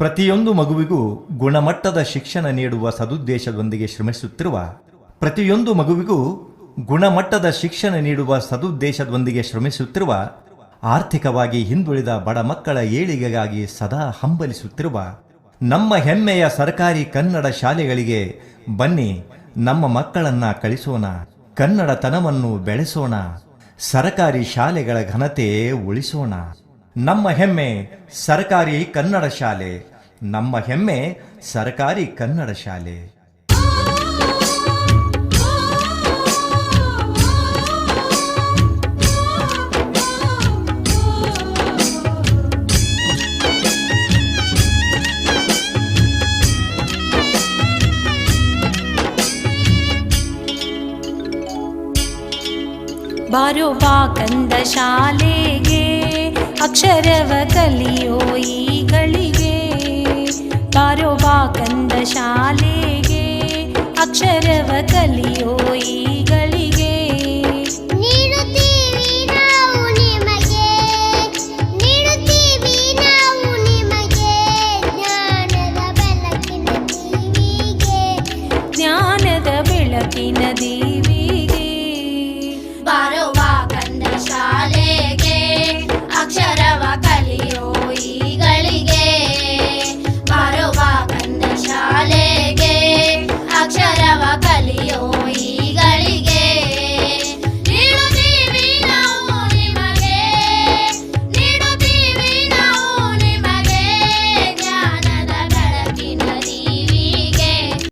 ಪ್ರತಿಯೊಂದು ಮಗುವಿಗೂ ಗುಣಮಟ್ಟದ ಶಿಕ್ಷಣ ನೀಡುವ ಸದುದ್ದೇಶದೊಂದಿಗೆ ಶ್ರಮಿಸುತ್ತಿರುವ ಆರ್ಥಿಕವಾಗಿ ಹಿಂದುಳಿದ ಬಡ ಮಕ್ಕಳ ಏಳಿಗೆಗಾಗಿ ಸದಾ ಹಂಬಲಿಸುತ್ತಿರುವ ನಮ್ಮ ಹೆಮ್ಮೆಯ ಸರ್ಕಾರಿ ಕನ್ನಡ ಶಾಲೆಗಳಿಗೆ ಬನ್ನಿ, ನಮ್ಮ ಮಕ್ಕಳನ್ನ ಕಳಿಸೋಣ, ಕನ್ನಡತನವನ್ನು ಬೆಳೆಸೋಣ, ಸರ್ಕಾರಿ ಶಾಲೆಗಳ ಘನತೆ ಉಳಿಸೋಣ. ನಮ್ಮ ಹೆಮ್ಮೆ ಸರ್ಕಾರಿ ಕನ್ನಡ ಶಾಲೆ, ನಮ್ಮ ಹೆಮ್ಮೆ ಸರ್ಕಾರಿ ಕನ್ನಡ ಶಾಲೆ. ಬಾರೋ ಬಾ ಕಂದ ಶಾಲೆಗೆ, ಅಕ್ಷರವ ಕಲಿಯೋ ಈಗಳಿಗೆ. ಬಾರೋ ಬಾ ಕಂದ ಶಾಲೆಗೆ, ಅಕ್ಷರವ ಕಲಿಯೋ ಈ